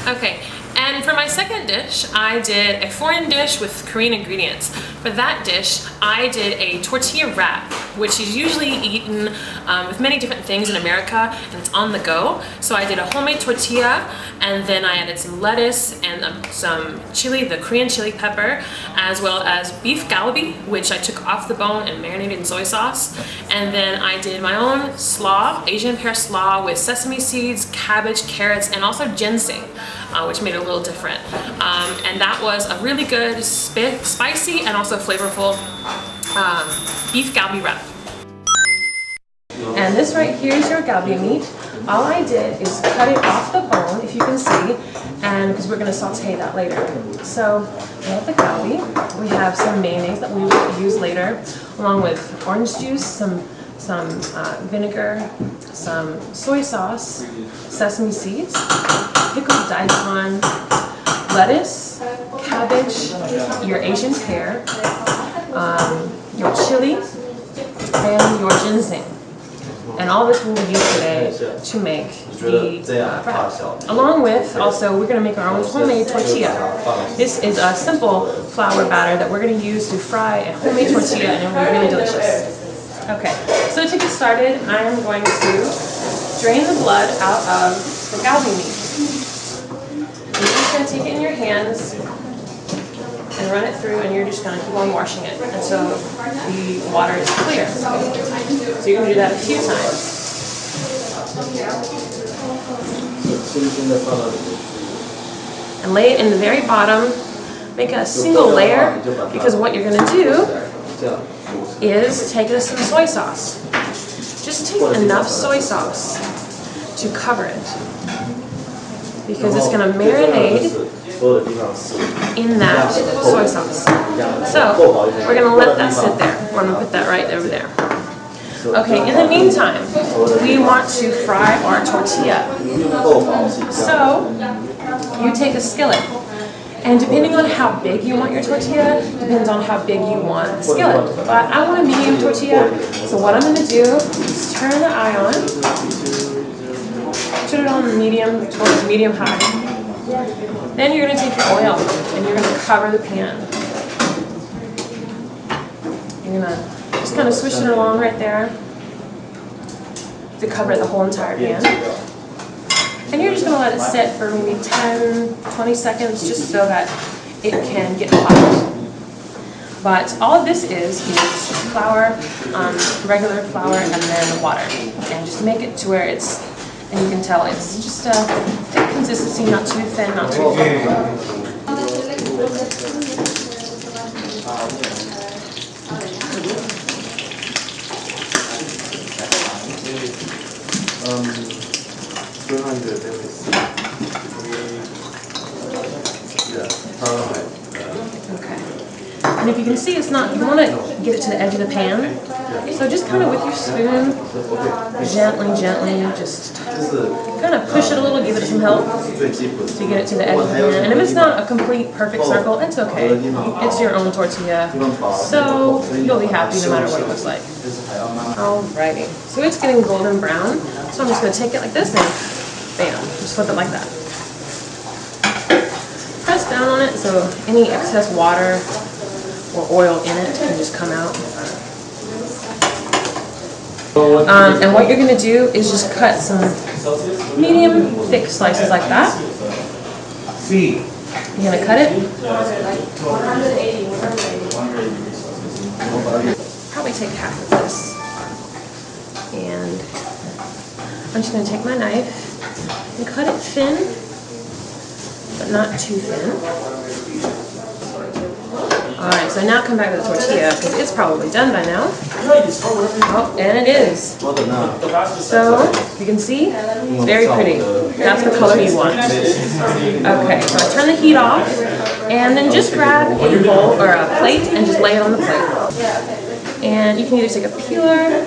Okay, and for my second dish, I did a foreign dish with Korean ingredients. For that dish, I did a tortilla wrap, which is usually eaten with many different things in America, and it's on the go. So I did a homemade tortilla, and then I added some lettuce and some chili, the Korean chili pepper, as well as beef galbi, which I took off the bone and marinated in soy sauce. And then I did my own slaw, Asian pear slaw with sesame seeds, cabbage, carrots, and also ginseng, which made it a little different. And that was a really good, spicy, and also flavorful beef galbi wrap. And this right here is your galbi meat. All I did is cut it off the bone, if you can see, and because we're going to saute that later. So we have the galbi. We have some mayonnaise that we will use later, along with orange juice, some vinegar, some soy sauce, sesame seeds, pickled daikon, lettuce, cabbage, your Asian pear, your chili, and your ginseng. And all this we will use today to make the wrap. Along with, also, we're going to make our own homemade tortilla. This is a simple flour batter that we're going to use to fry a homemade tortilla, and it will be really delicious. Okay, so to get started, I am going to drain the blood out of the galbi meat. You're just going to take it in your hands and run it through, and you're just going to keep on washing it until the water is clear. So you're going to do that a few times. And lay it in the very bottom. Make a single layer, because what you're going to do is take some soy sauce. Just take enough soy sauce to cover it, because it's going to marinate in that soy sauce. So we're going to let that sit there. We're going to put that right over there. Okay, in the meantime, we want to fry our tortilla. So you take a skillet, and depending on how big you want your tortilla, depends on how big you want the skillet. But I want a medium tortilla, so what I'm going to do is turn the eye on, put it on medium towards medium high. Then you're going to take your oil and you're going to cover the pan. You're going to just kind of swish it along right there to cover the whole entire pan. And you're just going to let it sit for maybe 10, 20 seconds just so that it can get hot. But all of this is flour, regular flour, and then water. And just make it to where it's, and you can tell it's just a thick consistency, not too thin, not too thick. Okay. And if you can see, it's not, you want to get it to the edge of the pan. So just kind of with your spoon, gently, just kind of push it a little, give it some help to get it to the edge of the pan. And if it's not a complete perfect circle, it's okay. It's your own tortilla, so you'll be happy no matter what it looks like. Alrighty, so it's getting golden brown, so I'm just going to take it like this and bam, just flip it like that. Press down on it so any excess water or oil in it can just come out. And what you're going to do is just cut some medium thick slices like that. You're going to cut it. Probably take half of this. And I'm just going to take my knife and cut it thin, but not too thin. Alright, so now come back to the tortilla, because it's probably done by now. Oh, and it is. So, you can see, it's very pretty. That's the color you want. Okay, so I turn the heat off, and then just grab a bowl, or a plate, and just lay it on the plate. And you can either take a peeler,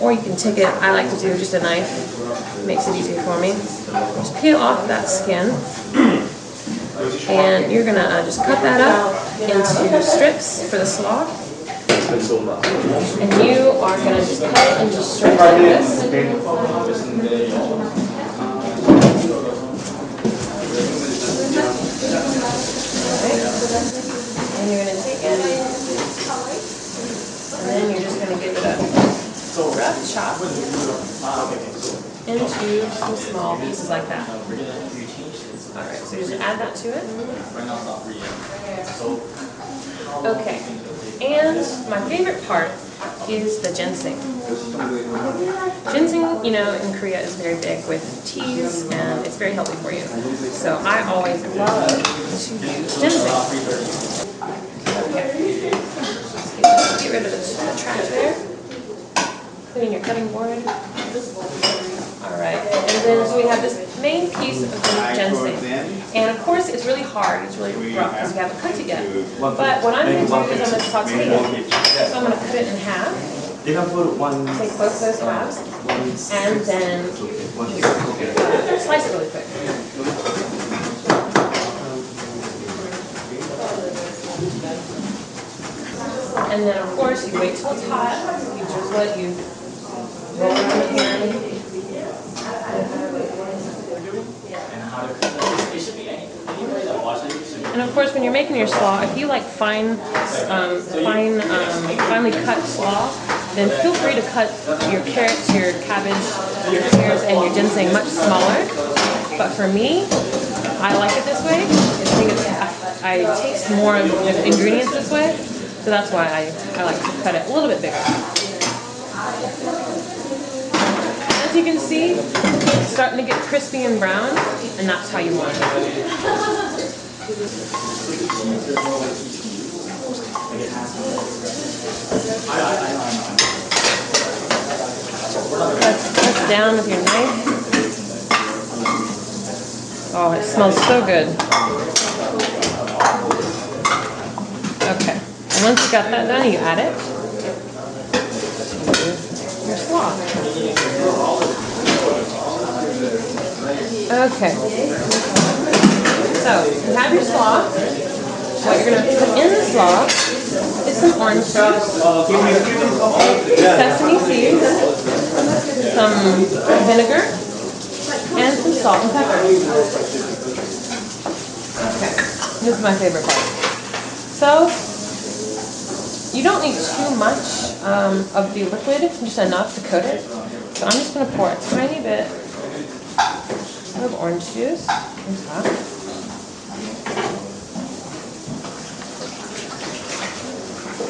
or you can take it, I like to do just a knife. Makes it easier for me. Just peel off that skin. And you're going to just cut that up into strips for the slaw. And you are going to just cut it into strips like this. And you're going to take it, and then you're just going to give it a rough chop into some small pieces like that. Alright, so just add that to it. Okay, and my favorite part is the ginseng. Ginseng, you know, in Korea is very big with teas, and it's very healthy for you. So I always love to use ginseng. Okay, get rid of the trash there. Clean your cutting board. Alright, and then so we have this main piece of ginseng. And of course it's really hard, it's really rough because we haven't cooked it yet. But what I'm going to do is I'm going to saute it. So I'm going to cut it in half. Take both those halves and then slice it really quick. And then of course you wait till it's hot, you drizzle it, you roll it on the pan. And of course, when you're making your slaw, if you like finely cut slaw, then feel free to cut your carrots, your cabbage, your pears, and your ginseng much smaller. But for me, I like it this way. I taste more of the ingredients this way, so that's why I like to cut it a little bit bigger. As you can see, it's starting to get crispy and brown, and that's how you want it. Press down with your knife. Oh, it smells so good. Okay, and once you got that done, you add it to your slaw. Okay, so you have your slaw. What you're going to put in the slaw is some orange juice, sesame seeds, some vinegar, and some salt and pepper. Okay, this is my favorite part. So, you don't need too much of the liquid, just enough to coat it. So I'm just going to pour a tiny bit of orange juice on top.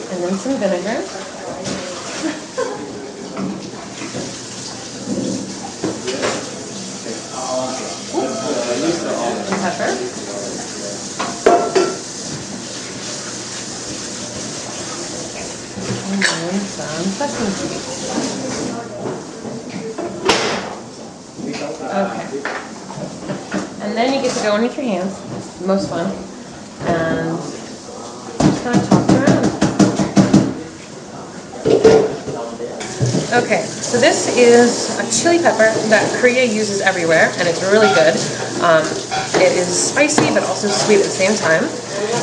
And then some vinegar. And pepper. And then some sesame seeds. Okay. And then you get to go underneath your hands. It's the most fun. And just kind of toss it around. Okay, so this is a chili pepper that Korea uses everywhere, and it's really good. It is spicy, but also sweet at the same time.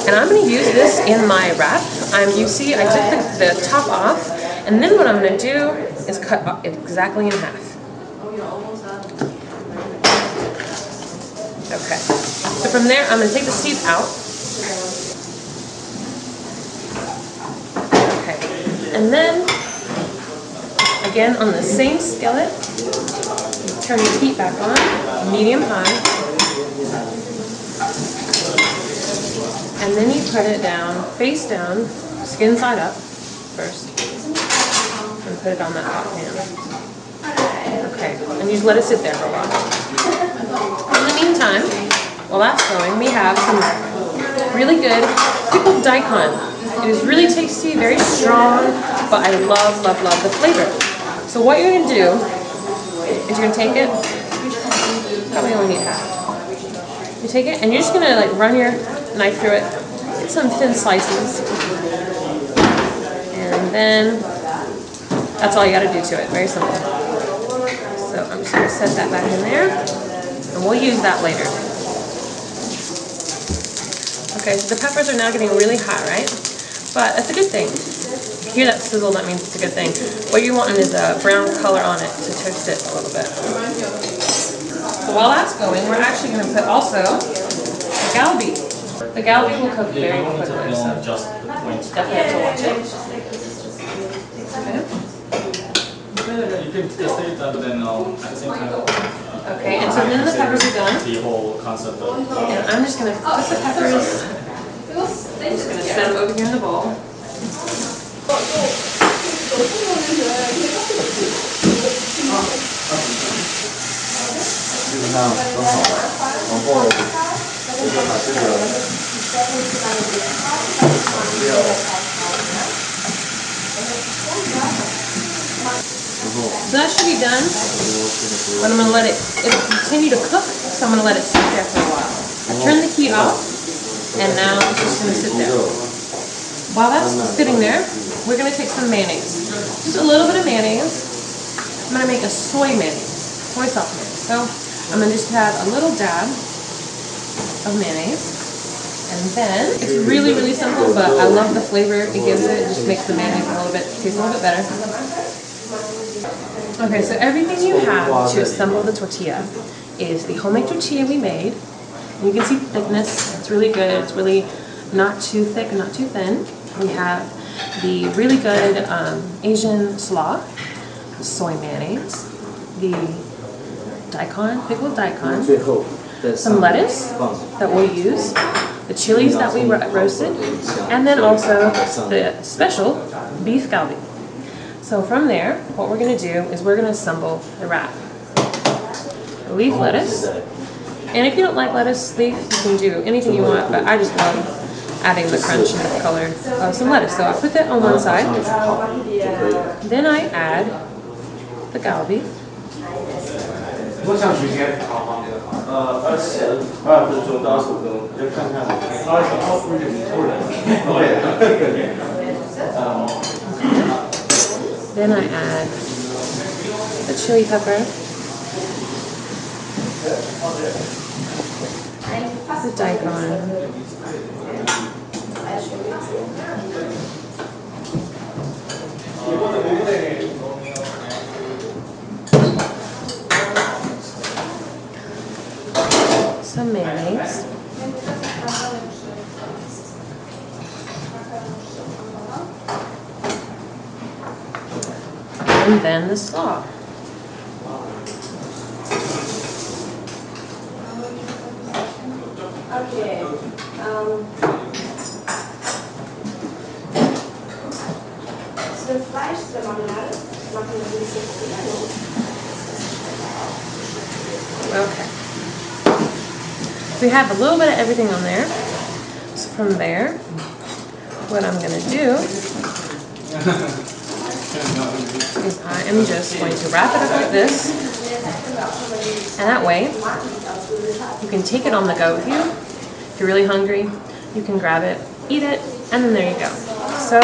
And I'm going to use this in my wrap. You see, I took the top off, and then what I'm going to do is cut it exactly in half. Okay, so from there, I'm going to take the seeds out. Okay, and then, again, on the same skillet, turn your heat back on, medium-high, and then you put it down, face down, skin side up first, and put it on that hot pan. Okay, and you just let it sit there for a while. In the meantime, while that's going, we have some really good pickled daikon. It is really tasty, very strong, but I love, love, love the flavor. So what you're going to do is you're going to take it, probably only need half. You take it and you're just going to like run your knife through it, get some thin slices, and then that's all you got to do to it. Very simple. So I'm just going to set that back in there, and we'll use that later. Okay, so the peppers are now getting really hot, right? But that's a good thing. hear that sizzle, that means it's a good thing. What you're wanting is a brown color on it to toast it a little bit. So while that's going, we're actually going to put also the galbi. The galbi will cook very quickly, so definitely have to watch it. You can just say it, but then at the same time. Okay, and so then the peppers are done. The whole concept of. And I'm just going to put the peppers. I'm just going to set them over here in the bowl. So that should be done, but I'm going to let it continue to cook, so I'm going to let it sit there for a while. I turn the heat off, and now it's just going to sit there. While that's sitting there, we're going to take some mayonnaise. Just a little bit of mayonnaise. I'm going to make a soy mayonnaise, soy sauce mayonnaise. So I'm going to just add a little dab of mayonnaise. And then, it's really, really simple, but I love the flavor it gives it. It just makes the mayonnaise taste a little bit better. Okay, so everything you have to assemble the tortilla is the homemade tortilla we made. And you can see the thickness. It's really good. It's really not too thick and not too thin. We have the really good Asian slaw, soy mayonnaise, the daikon, pickled daikon, some lettuce that we'll use, the chilies that we roasted, and then also the special beef galbi. So from there, what we're going to do is we're going to assemble the wrap. Leaf lettuce, and if you don't like lettuce leaf, you can do anything you want, but I just love adding the crunch and the color of some lettuce. So I put that on one side, then I add the galbi. Then I add the chili pepper, the daikon, some mayonnaise, and then the slaw. Okay. Das Fleisch der Marmelade machen wir ein bisschen Okay. So we have a little bit of everything on there. So from there, what I'm going to do is I am just going to wrap it up like this. And that way, you can take it on the go with you. If you're really hungry, you can grab it, eat it, and then there you go. So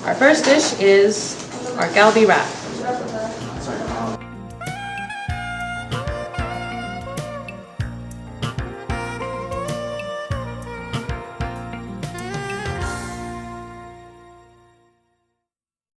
our first dish is our galbi wrap.